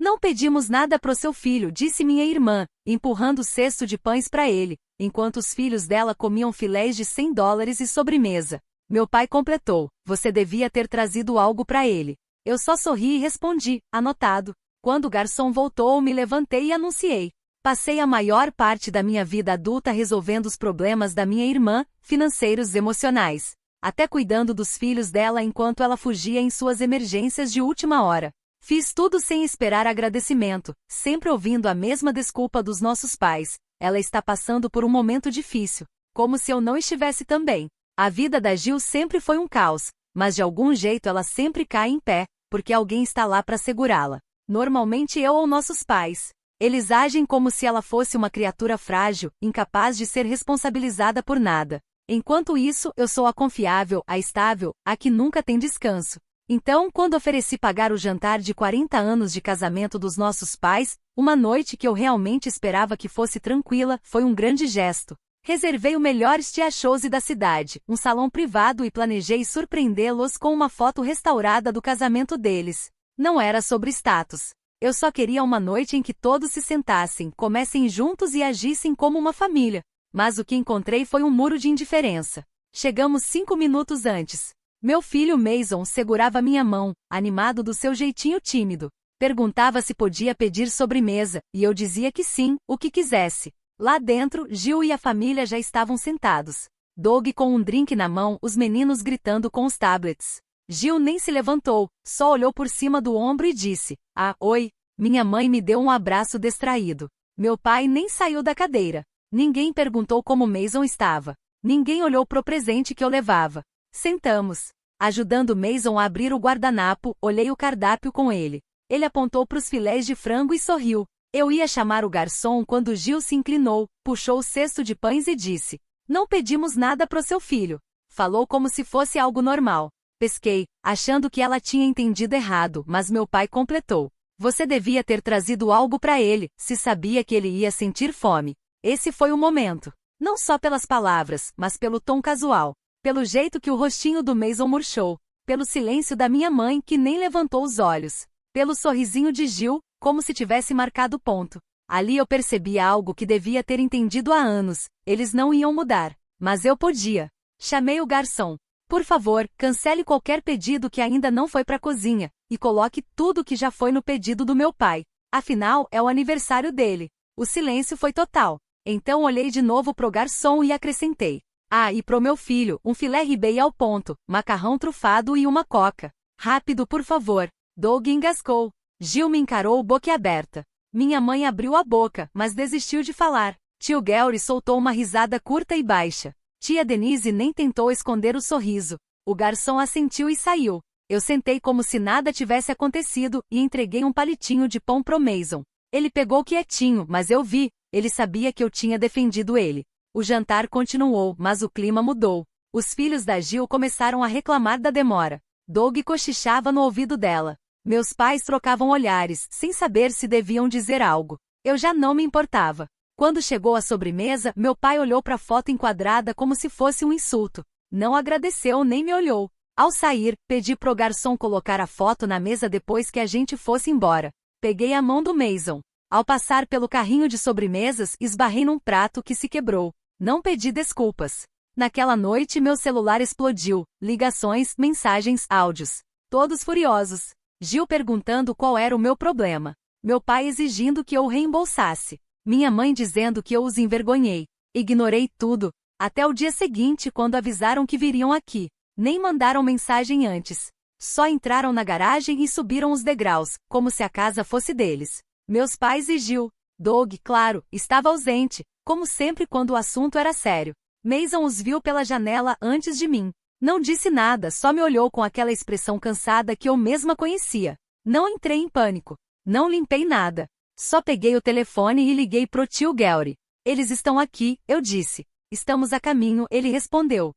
Não pedimos nada pro seu filho, disse minha irmã, empurrando o cesto de pães para ele, enquanto os filhos dela comiam filés de $100 e sobremesa. Meu pai completou: você devia ter trazido algo para ele. Eu só sorri e respondi: anotado. Quando o garçom voltou, me levantei e anunciei: passei a maior parte da minha vida adulta resolvendo os problemas da minha irmã, financeiros e emocionais, até cuidando dos filhos dela enquanto ela fugia em suas emergências de última hora. Fiz tudo sem esperar agradecimento, sempre ouvindo a mesma desculpa dos nossos pais: ela está passando por um momento difícil, como se eu não estivesse também. A vida da Gil sempre foi um caos, mas de algum jeito ela sempre cai em pé, porque alguém está lá para segurá-la. Normalmente eu ou nossos pais. Eles agem como se ela fosse uma criatura frágil, incapaz de ser responsabilizada por nada. Enquanto isso, eu sou a confiável, a estável, a que nunca tem descanso. Então, quando ofereci pagar o jantar de 40 anos de casamento dos nossos pais, uma noite que eu realmente esperava que fosse tranquila, foi um grande gesto. Reservei o melhor estiachose da cidade, um salão privado e planejei surpreendê-los com uma foto restaurada do casamento deles. Não era sobre status. Eu só queria uma noite em que todos se sentassem, comessem juntos e agissem como uma família. Mas o que encontrei foi um muro de indiferença. Chegamos 5 minutos antes. Meu filho Mason segurava minha mão, animado do seu jeitinho tímido. Perguntava se podia pedir sobremesa, e eu dizia que sim, o que quisesse. Lá dentro, Gil e a família já estavam sentados. Doug com um drink na mão, os meninos gritando com os tablets. Gil nem se levantou, só olhou por cima do ombro e disse: ah, oi. Minha mãe me deu um abraço distraído. Meu pai nem saiu da cadeira. Ninguém perguntou como Mason estava. Ninguém olhou pro presente que eu levava. Sentamos. Ajudando Mason a abrir o guardanapo, olhei o cardápio com ele. Ele apontou pros filés de frango e sorriu. Eu ia chamar o garçom quando Gil se inclinou, puxou o cesto de pães e disse: não pedimos nada pro seu filho. Falou como se fosse algo normal. Pesquei, achando que ela tinha entendido errado, mas meu pai completou: você devia ter trazido algo para ele, se sabia que ele ia sentir fome. Esse foi o momento. Não só pelas palavras, mas pelo tom casual. Pelo jeito que o rostinho do Mason murchou. Pelo silêncio da minha mãe que nem levantou os olhos. Pelo sorrisinho de Gil, como se tivesse marcado ponto. Ali eu percebi algo que devia ter entendido há anos. Eles não iam mudar. Mas eu podia. Chamei o garçom. Por favor, cancele qualquer pedido que ainda não foi para a cozinha, e coloque tudo que já foi no pedido do meu pai. Afinal, é o aniversário dele. O silêncio foi total. Então olhei de novo pro garçom e acrescentei: ah, e pro meu filho, um filé ribeye ao ponto, macarrão trufado e uma coca. Rápido, por favor. Doug engasgou. Gil me encarou boquiaberta. Minha mãe abriu a boca, mas desistiu de falar. Tio Gary soltou uma risada curta e baixa. Tia Denise nem tentou esconder o sorriso. O garçom assentiu e saiu. Eu sentei como se nada tivesse acontecido e entreguei um palitinho de pão pro Mason. Ele pegou quietinho, mas eu vi. Ele sabia que eu tinha defendido ele. O jantar continuou, mas o clima mudou. Os filhos da Gil começaram a reclamar da demora. Doug cochichava no ouvido dela. Meus pais trocavam olhares, sem saber se deviam dizer algo. Eu já não me importava. Quando chegou a sobremesa, meu pai olhou para a foto enquadrada como se fosse um insulto. Não agradeceu nem me olhou. Ao sair, pedi pro garçom colocar a foto na mesa depois que a gente fosse embora. Peguei a mão do Mason. Ao passar pelo carrinho de sobremesas, esbarrei num prato que se quebrou. Não pedi desculpas. Naquela noite meu celular explodiu. Ligações, mensagens, áudios. Todos furiosos. Gil perguntando qual era o meu problema. Meu pai exigindo que eu o reembolsasse. Minha mãe dizendo que eu os envergonhei. Ignorei tudo. Até o dia seguinte, quando avisaram que viriam aqui. Nem mandaram mensagem antes. Só entraram na garagem e subiram os degraus, como se a casa fosse deles. Meus pais e Gil. Doug, claro, estava ausente, como sempre quando o assunto era sério. Mason os viu pela janela antes de mim. Não disse nada, só me olhou com aquela expressão cansada que eu mesma conhecia. Não entrei em pânico. Não limpei nada. Só peguei o telefone e liguei pro tio Gary. Eles estão aqui, eu disse. Estamos a caminho, ele respondeu.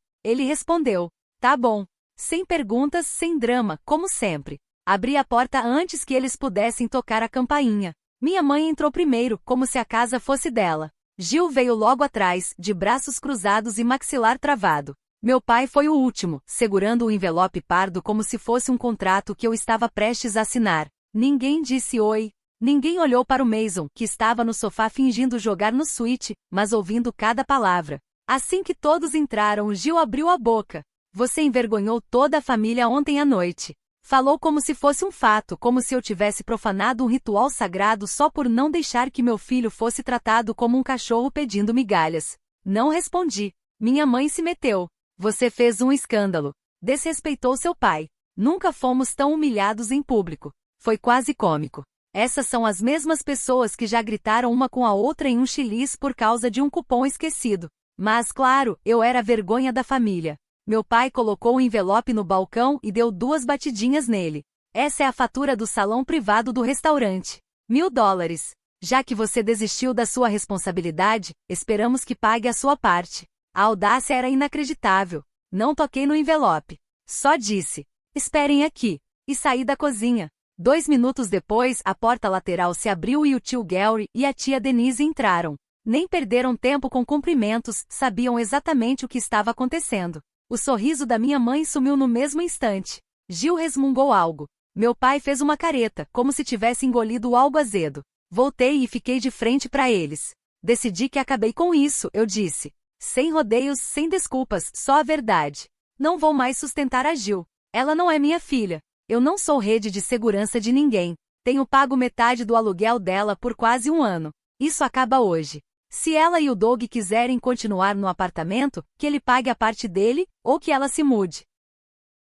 Tá bom. Sem perguntas, sem drama, como sempre. Abri a porta antes que eles pudessem tocar a campainha. Minha mãe entrou primeiro, como se a casa fosse dela. Gil veio logo atrás, de braços cruzados e maxilar travado. Meu pai foi o último, segurando o envelope pardo como se fosse um contrato que eu estava prestes a assinar. Ninguém disse oi. Ninguém olhou para o Mason, que estava no sofá fingindo jogar no Switch, mas ouvindo cada palavra. Assim que todos entraram, Gil abriu a boca. Você envergonhou toda a família ontem à noite. Falou como se fosse um fato, como se eu tivesse profanado um ritual sagrado só por não deixar que meu filho fosse tratado como um cachorro pedindo migalhas. Não respondi. Minha mãe se meteu. Você fez um escândalo. Desrespeitou seu pai. Nunca fomos tão humilhados em público. Foi quase cômico. Essas são as mesmas pessoas que já gritaram uma com a outra em um Chili's por causa de um cupom esquecido. Mas, claro, eu era a vergonha da família. Meu pai colocou um envelope no balcão e deu 2 batidinhas nele. Essa é a fatura do salão privado do restaurante. $1.000. Já que você desistiu da sua responsabilidade, esperamos que pague a sua parte. A audácia era inacreditável. Não toquei no envelope. Só disse, esperem aqui. E saí da cozinha. 2 minutos depois, a porta lateral se abriu e o tio Gary e a tia Denise entraram. Nem perderam tempo com cumprimentos, sabiam exatamente o que estava acontecendo. O sorriso da minha mãe sumiu no mesmo instante. Gil resmungou algo. Meu pai fez uma careta, como se tivesse engolido algo azedo. Voltei e fiquei de frente para eles. Decidi que acabei com isso, eu disse. Sem rodeios, sem desculpas, só a verdade. Não vou mais sustentar a Gil. Ela não é minha filha. Eu não sou rede de segurança de ninguém. Tenho pago metade do aluguel dela por quase 1 ano. Isso acaba hoje. Se ela e o Doug quiserem continuar no apartamento, que ele pague a parte dele, ou que ela se mude.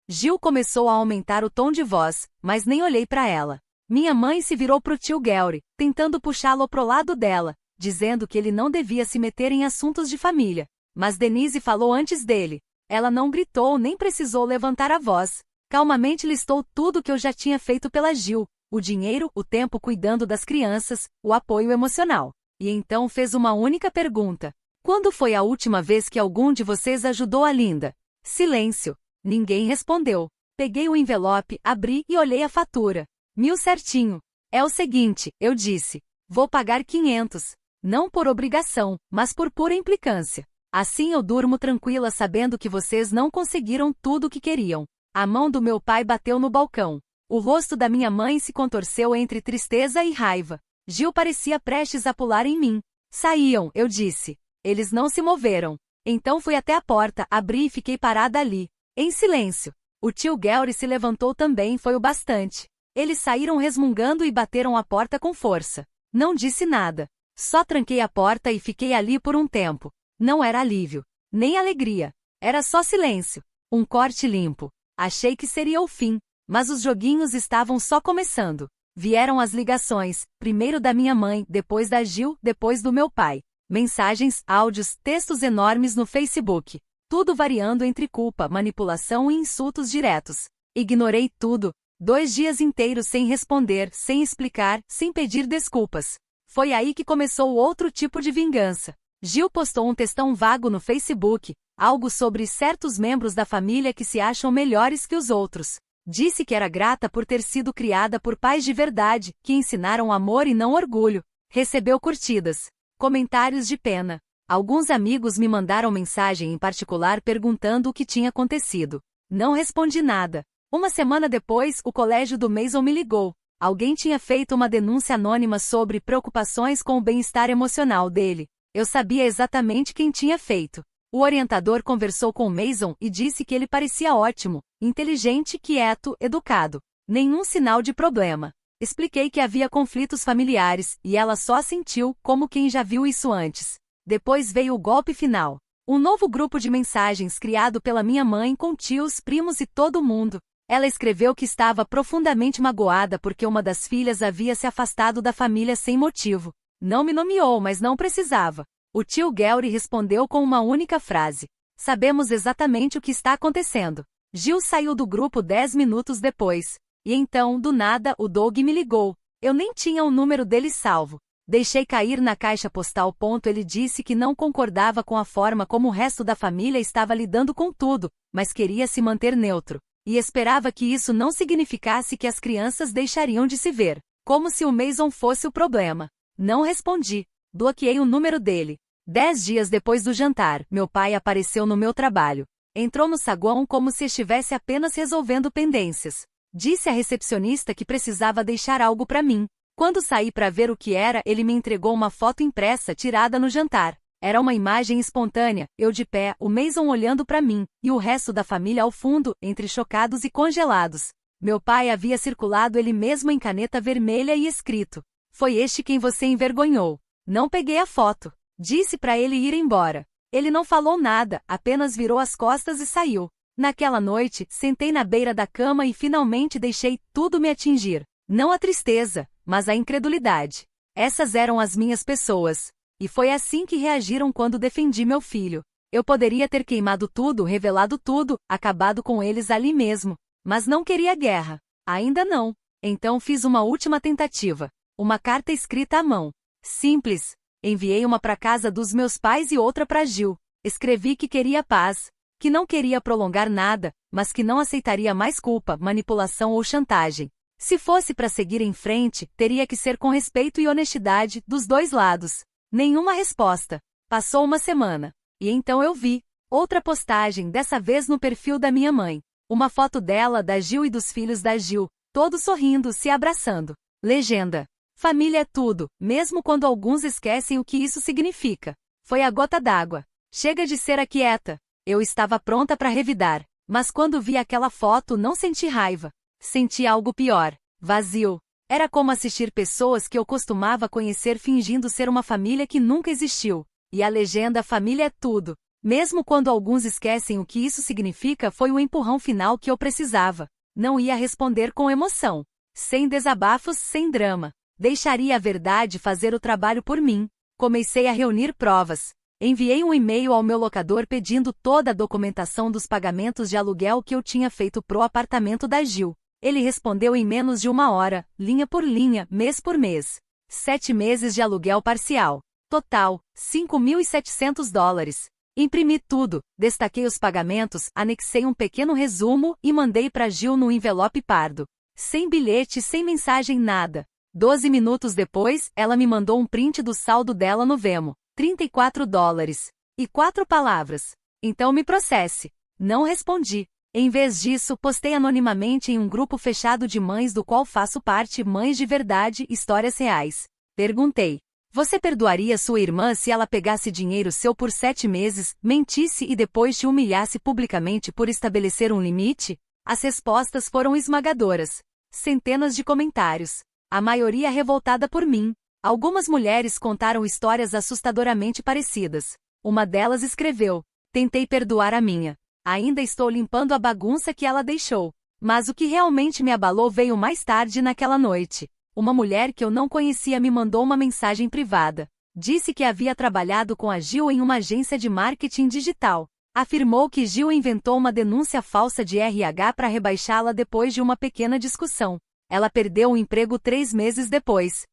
Gil começou a aumentar o tom de voz, mas nem olhei para ela. Minha mãe se virou pro tio Gary, tentando puxá-lo pro lado dela, dizendo que ele não devia se meter em assuntos de família. Mas Denise falou antes dele. Ela não gritou nem precisou levantar a voz. Calmamente listou tudo que eu já tinha feito pela Gil, o dinheiro, o tempo cuidando das crianças, o apoio emocional. E então fez uma única pergunta. Quando foi a última vez que algum de vocês ajudou a Linda? Silêncio. Ninguém respondeu. Peguei o envelope, abri e olhei a fatura. 1.000 certinho. É o seguinte, eu disse. Vou pagar 500. Não por obrigação, mas por pura implicância. Assim eu durmo tranquila sabendo que vocês não conseguiram tudo o que queriam. A mão do meu pai bateu no balcão. O rosto da minha mãe se contorceu entre tristeza e raiva. Gil parecia prestes a pular em mim. Saíam, eu disse. Eles não se moveram. Então fui até a porta, abri e fiquei parada ali, em silêncio. O tio Gary se levantou também, foi o bastante. Eles saíram resmungando e bateram a porta com força. Não disse nada. Só tranquei a porta e fiquei ali por um tempo. Não era alívio, nem alegria. Era só silêncio. Um corte limpo. Achei que seria o fim, mas os joguinhos estavam só começando. Vieram as ligações, primeiro da minha mãe, depois da Gil, depois do meu pai. Mensagens, áudios, textos enormes no Facebook. Tudo variando entre culpa, manipulação e insultos diretos. Ignorei tudo. 2 dias inteiros sem responder, sem explicar, sem pedir desculpas. Foi aí que começou outro tipo de vingança. Gil postou um textão vago no Facebook, algo sobre certos membros da família que se acham melhores que os outros. Disse que era grata por ter sido criada por pais de verdade, que ensinaram amor e não orgulho. Recebeu curtidas, comentários de pena. Alguns amigos me mandaram mensagem em particular perguntando o que tinha acontecido. Não respondi nada. Uma semana depois, o colégio do Mason me ligou. Alguém tinha feito uma denúncia anônima sobre preocupações com o bem-estar emocional dele. Eu sabia exatamente quem tinha feito. O orientador conversou com o Mason e disse que ele parecia ótimo, inteligente, quieto, educado. Nenhum sinal de problema. Expliquei que havia conflitos familiares, e ela só assentiu, como quem já viu isso antes. Depois veio o golpe final. Um novo grupo de mensagens criado pela minha mãe com tios, primos e todo mundo. Ela escreveu que estava profundamente magoada porque uma das filhas havia se afastado da família sem motivo. Não me nomeou, mas não precisava. O tio Gary respondeu com uma única frase. Sabemos exatamente o que está acontecendo. Gil saiu do grupo 10 minutos depois. E então, do nada, o Doug me ligou. Eu nem tinha o número dele salvo. Deixei cair na caixa postal. Ele disse que não concordava com a forma como o resto da família estava lidando com tudo, mas queria se manter neutro. E esperava que isso não significasse que as crianças deixariam de se ver. Como se o Mason fosse o problema. Não respondi. Bloqueei o número dele. 10 dias depois do jantar, meu pai apareceu no meu trabalho. Entrou no saguão como se estivesse apenas resolvendo pendências. Disse à recepcionista que precisava deixar algo para mim. Quando saí para ver o que era, ele me entregou uma foto impressa tirada no jantar. Era uma imagem espontânea, eu de pé, o Mason olhando para mim, e o resto da família ao fundo, entre chocados e congelados. Meu pai havia circulado ele mesmo em caneta vermelha e escrito: "Foi este quem você envergonhou." Não peguei a foto. Disse para ele ir embora. Ele não falou nada, apenas virou as costas e saiu. Naquela noite, sentei na beira da cama e finalmente deixei tudo me atingir. Não a tristeza, mas a incredulidade. Essas eram as minhas pessoas. E foi assim que reagiram quando defendi meu filho. Eu poderia ter queimado tudo, revelado tudo, acabado com eles ali mesmo. Mas não queria guerra. Ainda não. Então fiz uma última tentativa. Uma carta escrita à mão. Simples. Enviei uma para casa dos meus pais e outra para Gil. Escrevi que queria paz, que não queria prolongar nada, mas que não aceitaria mais culpa, manipulação ou chantagem. Se fosse para seguir em frente, teria que ser com respeito e honestidade dos dois lados. Nenhuma resposta. Passou uma semana. E então eu vi outra postagem, dessa vez no perfil da minha mãe. Uma foto dela, da Gil e dos filhos da Gil, todos sorrindo, se abraçando. Legenda: família é tudo, mesmo quando alguns esquecem o que isso significa. Foi a gota d'água. Chega de ser a quieta. Eu estava pronta para revidar. Mas quando vi aquela foto não senti raiva. Senti algo pior. Vazio. Era como assistir pessoas que eu costumava conhecer fingindo ser uma família que nunca existiu. E a legenda família é tudo. Mesmo quando alguns esquecem o que isso significa, foi o empurrão final que eu precisava. Não ia responder com emoção. Sem desabafos, sem drama. Deixaria a verdade fazer o trabalho por mim. Comecei a reunir provas. Enviei um e-mail ao meu locador pedindo toda a documentação dos pagamentos de aluguel que eu tinha feito pro apartamento da Gil. Ele respondeu em menos de uma hora, linha por linha, mês por mês. 7 meses de aluguel parcial. Total, $5.700. Imprimi tudo, destaquei os pagamentos, anexei um pequeno resumo e mandei para Gil no envelope pardo. Sem bilhete, sem mensagem, nada. 12 minutos depois, ela me mandou um print do saldo dela no Venmo. $34. E 4 palavras. Então me processe. Não respondi. Em vez disso, postei anonimamente em um grupo fechado de mães do qual faço parte, Mães de Verdade, Histórias Reais. Perguntei: você perdoaria sua irmã se ela pegasse dinheiro seu por 7 meses, mentisse e depois te humilhasse publicamente por estabelecer um limite? As respostas foram esmagadoras. Centenas de comentários. A maioria revoltada por mim. Algumas mulheres contaram histórias assustadoramente parecidas. Uma delas escreveu: tentei perdoar a minha. Ainda estou limpando a bagunça que ela deixou. Mas o que realmente me abalou veio mais tarde naquela noite. Uma mulher que eu não conhecia me mandou uma mensagem privada. Disse que havia trabalhado com a Gil em uma agência de marketing digital. Afirmou que Gil inventou uma denúncia falsa de RH para rebaixá-la depois de uma pequena discussão. Ela perdeu o emprego 3 meses depois.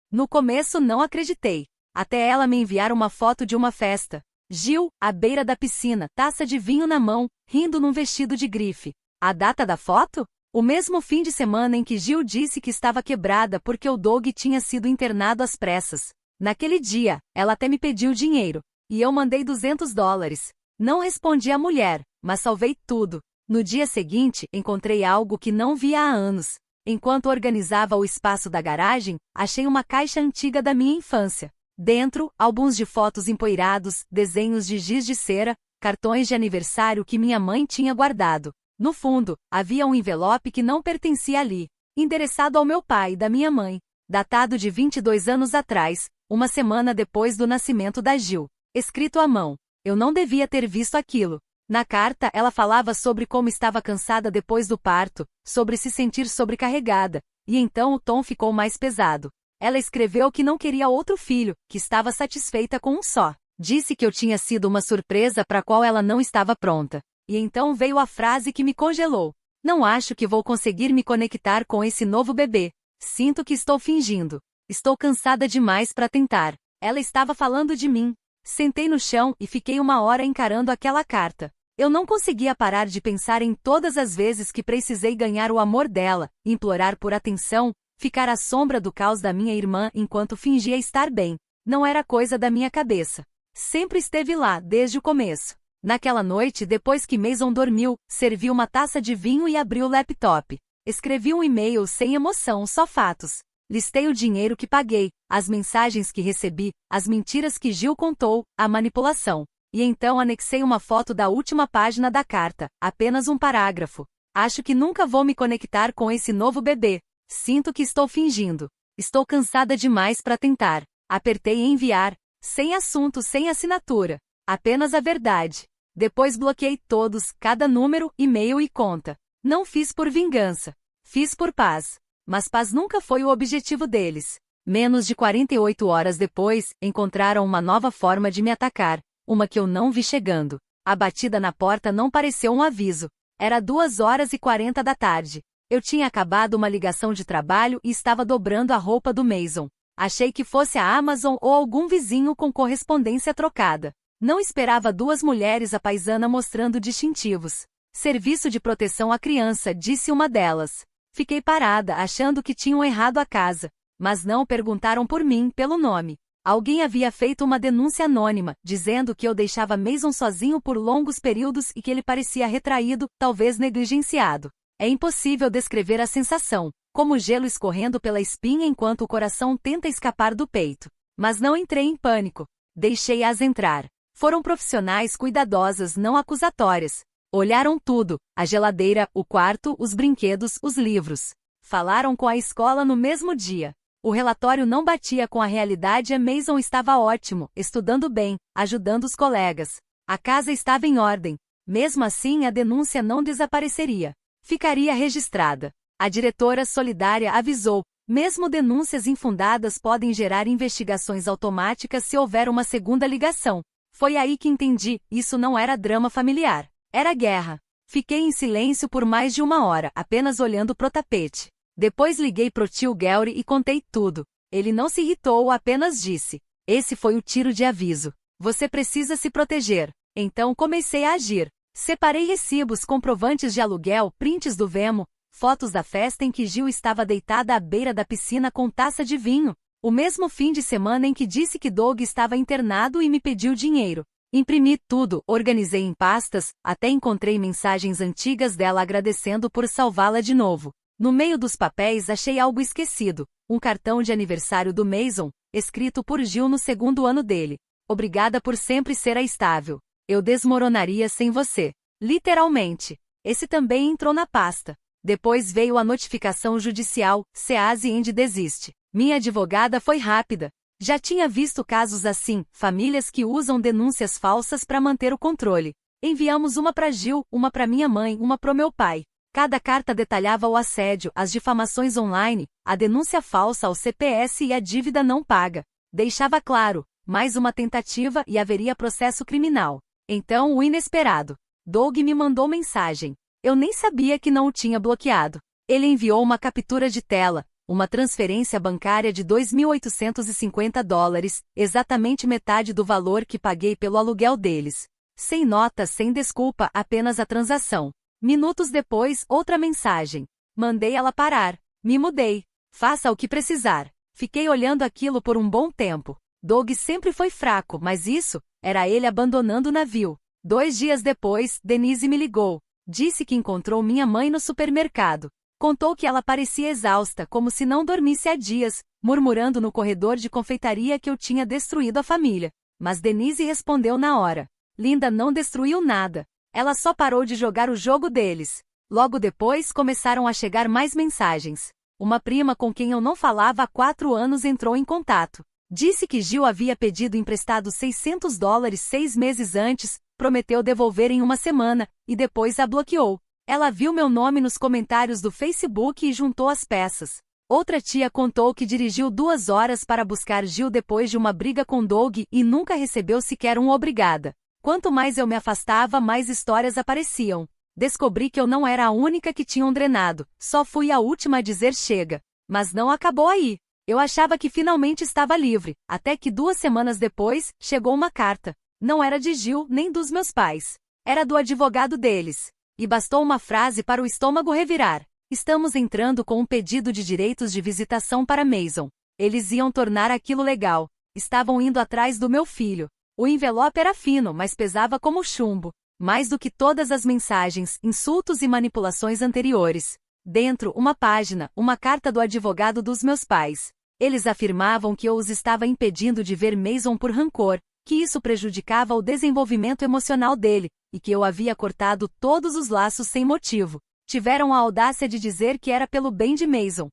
No começo não acreditei. Até ela me enviar uma foto de uma festa. Gil, à beira da piscina, taça de vinho na mão, rindo num vestido de grife. A data da foto? O mesmo fim de semana em que Gil disse que estava quebrada porque o Doug tinha sido internado às pressas. Naquele dia, ela até me pediu dinheiro. E eu mandei $200. Não respondi à mulher, mas salvei tudo. No dia seguinte, encontrei algo que não via há anos. Enquanto organizava o espaço da garagem, achei uma caixa antiga da minha infância. Dentro, álbuns de fotos empoeirados, desenhos de giz de cera, cartões de aniversário que minha mãe tinha guardado. No fundo, havia um envelope que não pertencia ali, endereçado ao meu pai e da minha mãe, datado de 22 anos atrás, uma semana depois do nascimento da Gil. Escrito à mão. Eu não devia ter visto aquilo. Na carta, ela falava sobre como estava cansada depois do parto, sobre se sentir sobrecarregada, e então o tom ficou mais pesado. Ela escreveu que não queria outro filho, que estava satisfeita com um só. Disse que eu tinha sido uma surpresa para a qual ela não estava pronta. E então veio a frase que me congelou. Não acho que vou conseguir me conectar com esse novo bebê. Sinto que estou fingindo. Estou cansada demais para tentar. Ela estava falando de mim. Sentei no chão e fiquei 1 hora encarando aquela carta. Eu não conseguia parar de pensar em todas as vezes que precisei ganhar o amor dela, implorar por atenção, ficar à sombra do caos da minha irmã enquanto fingia estar bem. Não era coisa da minha cabeça. Sempre esteve lá, desde o começo. Naquela noite, depois que Mason dormiu, servi uma taça de vinho e abri o laptop. Escrevi um e-mail sem emoção, só fatos. Listei o dinheiro que paguei, as mensagens que recebi, as mentiras que Gil contou, a manipulação. E então anexei uma foto da última página da carta, apenas um parágrafo. Acho que nunca vou me conectar com esse novo bebê. Sinto que estou fingindo. Estou cansada demais para tentar. Apertei em enviar. Sem assunto, sem assinatura. Apenas a verdade. Depois bloqueei todos, cada número, e-mail e conta. Não fiz por vingança. Fiz por paz. Mas paz nunca foi o objetivo deles. Menos de 48 horas depois, encontraram uma nova forma de me atacar. Uma que eu não vi chegando. A batida na porta não pareceu um aviso. Era 2h40 da tarde. Eu tinha acabado uma ligação de trabalho e estava dobrando a roupa do Mason. Achei que fosse a Amazon ou algum vizinho com correspondência trocada. Não esperava duas mulheres à paisana mostrando distintivos. Serviço de proteção à criança, disse uma delas. Fiquei parada, achando que tinham errado a casa. Mas não perguntaram por mim, pelo nome. Alguém havia feito uma denúncia anônima, dizendo que eu deixava Mason sozinho por longos períodos e que ele parecia retraído, talvez negligenciado. É impossível descrever a sensação, como gelo escorrendo pela espinha enquanto o coração tenta escapar do peito. Mas não entrei em pânico. Deixei-as entrar. Foram profissionais cuidadosas, não acusatórias. Olharam tudo, a geladeira, o quarto, os brinquedos, os livros. Falaram com a escola no mesmo dia. O relatório não batia com a realidade e Mason estava ótimo, estudando bem, ajudando os colegas. A casa estava em ordem. Mesmo assim, a denúncia não desapareceria. Ficaria registrada. A diretora solidária avisou, mesmo denúncias infundadas podem gerar investigações automáticas se houver uma segunda ligação. Foi aí que entendi, isso não era drama familiar. Era guerra. Fiquei em silêncio por mais de 1 hora, apenas olhando pro tapete. Depois liguei pro tio Gary e contei tudo. Ele não se irritou, apenas disse. Esse foi o tiro de aviso. Você precisa se proteger. Então comecei a agir. Separei recibos, comprovantes de aluguel, prints do Vemo, fotos da festa em que Gil estava deitada à beira da piscina com taça de vinho. O mesmo fim de semana em que disse que Doug estava internado e me pediu dinheiro. Imprimi tudo, organizei em pastas, até encontrei mensagens antigas dela agradecendo por salvá-la de novo. No meio dos papéis achei algo esquecido, um cartão de aniversário do Mason, escrito por Gil no 2º ano dele. Obrigada por sempre ser a estável. Eu desmoronaria sem você. Literalmente. Esse também entrou na pasta. Depois veio a notificação judicial, Cease and desiste. Minha advogada foi rápida. Já tinha visto casos assim, famílias que usam denúncias falsas para manter o controle. Enviamos uma para Gil, uma para minha mãe, uma pro meu pai. Cada carta detalhava o assédio, as difamações online, a denúncia falsa ao CPS e a dívida não paga. Deixava claro, mais uma tentativa e haveria processo criminal. Então o inesperado. Doug me mandou mensagem. Eu nem sabia que não o tinha bloqueado. Ele enviou uma captura de tela, uma transferência bancária de $2.850, exatamente metade do valor que paguei pelo aluguel deles. Sem nota, sem desculpa, apenas a transação. Minutos depois, outra mensagem. Mandei ela parar. Me mudei. Faça o que precisar. Fiquei olhando aquilo por um bom tempo. Doug sempre foi fraco, mas isso, era ele abandonando o navio. 2 dias depois, Denise me ligou. Disse que encontrou minha mãe no supermercado. Contou que ela parecia exausta, como se não dormisse há dias, murmurando no corredor de confeitaria que eu tinha destruído a família. Mas Denise respondeu na hora. Linda não destruiu nada. Ela só parou de jogar o jogo deles. Logo depois começaram a chegar mais mensagens. Uma prima com quem eu não falava há 4 anos entrou em contato. Disse que Gil havia pedido emprestado $600 6 meses antes, prometeu devolver em 1 semana, e depois a bloqueou. Ela viu meu nome nos comentários do Facebook e juntou as peças. Outra tia contou que dirigiu 2 horas para buscar Gil depois de uma briga com Doug e nunca recebeu sequer um obrigada. Quanto mais eu me afastava, mais histórias apareciam. Descobri que eu não era a única que tinham drenado, só fui a última a dizer chega. Mas não acabou aí. Eu achava que finalmente estava livre, até que 2 semanas depois, chegou uma carta. Não era de Gil, nem dos meus pais. Era do advogado deles. E bastou uma frase para o estômago revirar. Estamos entrando com um pedido de direitos de visitação para Mason. Eles iam tornar aquilo legal. Estavam indo atrás do meu filho. O envelope era fino, mas pesava como chumbo. Mais do que todas as mensagens, insultos e manipulações anteriores. Dentro, uma página, uma carta do advogado dos meus pais. Eles afirmavam que eu os estava impedindo de ver Mason por rancor, que isso prejudicava o desenvolvimento emocional dele, e que eu havia cortado todos os laços sem motivo. Tiveram a audácia de dizer que era pelo bem de Mason.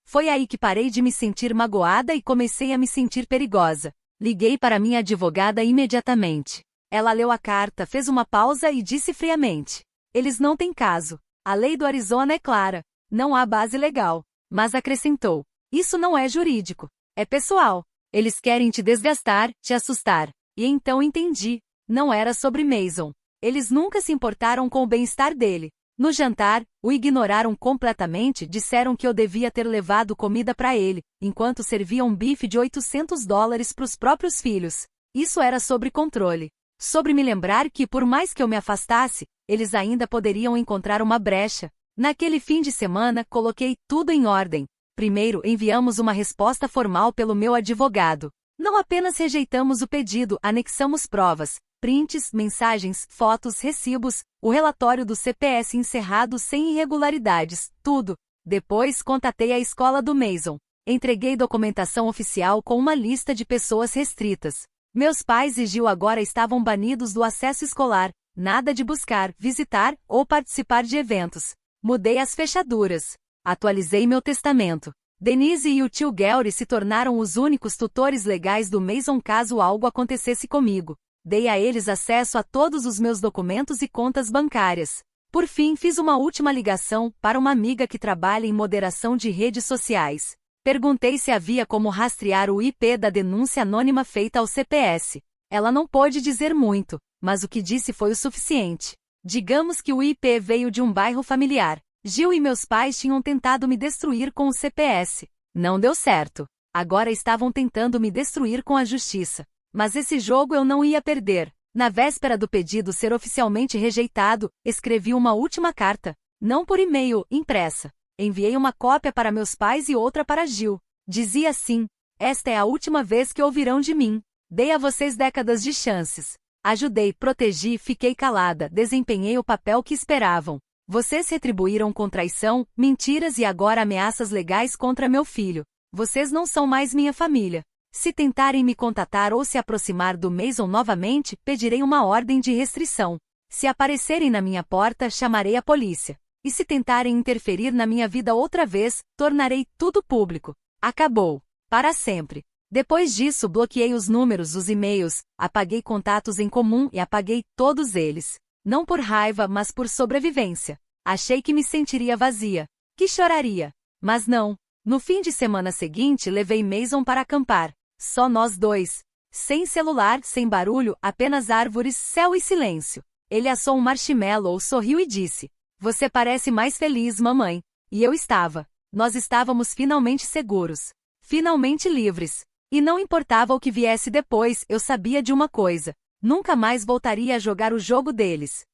Foi aí que parei de me sentir magoada e comecei a me sentir perigosa. Liguei para minha advogada imediatamente. Ela leu a carta, fez uma pausa e disse friamente: eles não têm caso. A lei do Arizona é clara. Não há base legal. Mas acrescentou: isso não é jurídico. É pessoal. Eles querem te desgastar, te assustar. E então entendi. Não era sobre Mason. Eles nunca se importaram com o bem-estar dele. No jantar, o ignoraram completamente, disseram que eu devia ter levado comida para ele, enquanto serviam um bife de $800 para os próprios filhos. Isso era sobre controle. Sobre me lembrar que, por mais que eu me afastasse, eles ainda poderiam encontrar uma brecha. Naquele fim de semana, coloquei tudo em ordem. Primeiro, enviamos uma resposta formal pelo meu advogado. Não apenas rejeitamos o pedido, anexamos provas, prints, mensagens, fotos, recibos, o relatório do CPS encerrado sem irregularidades, tudo. Depois, contatei a escola do Mason. Entreguei documentação oficial com uma lista de pessoas restritas. Meus pais e Gil agora estavam banidos do acesso escolar, nada de buscar, visitar ou participar de eventos. Mudei as fechaduras. Atualizei meu testamento. Denise e o tio Gary se tornaram os únicos tutores legais do Mason caso algo acontecesse comigo. Dei a eles acesso a todos os meus documentos e contas bancárias. Por fim, fiz uma última ligação para uma amiga que trabalha em moderação de redes sociais. Perguntei se havia como rastrear o IP da denúncia anônima feita ao CPS. Ela não pôde dizer muito, mas o que disse foi o suficiente. Digamos que o IP veio de um bairro familiar. Gil e meus pais tinham tentado me destruir com o CPS. Não deu certo. Agora estavam tentando me destruir com a justiça. Mas esse jogo eu não ia perder. Na véspera do pedido ser oficialmente rejeitado, escrevi uma última carta. Não por e-mail, impressa. Enviei uma cópia para meus pais e outra para Gil. Dizia assim: esta é a última vez que ouvirão de mim. Dei a vocês décadas de chances. Ajudei, protegi, fiquei calada, desempenhei o papel que esperavam. Vocês retribuíram com traição, mentiras e agora ameaças legais contra meu filho. Vocês não são mais minha família. Se tentarem me contatar ou se aproximar do Mason novamente, pedirei uma ordem de restrição. Se aparecerem na minha porta, chamarei a polícia. E se tentarem interferir na minha vida outra vez, tornarei tudo público. Acabou. Para sempre. Depois disso, bloqueei os números, os e-mails, apaguei contatos em comum e apaguei todos eles. Não por raiva, mas por sobrevivência. Achei que me sentiria vazia, que choraria. Mas não. No fim de semana seguinte, levei Mason para acampar. Só nós dois. Sem celular, sem barulho, apenas árvores, céu e silêncio. Ele assou um marshmallow, sorriu e disse: você parece mais feliz, mamãe. E eu estava. Nós estávamos finalmente seguros. Finalmente livres. E não importava o que viesse depois, eu sabia de uma coisa. Nunca mais voltaria a jogar o jogo deles.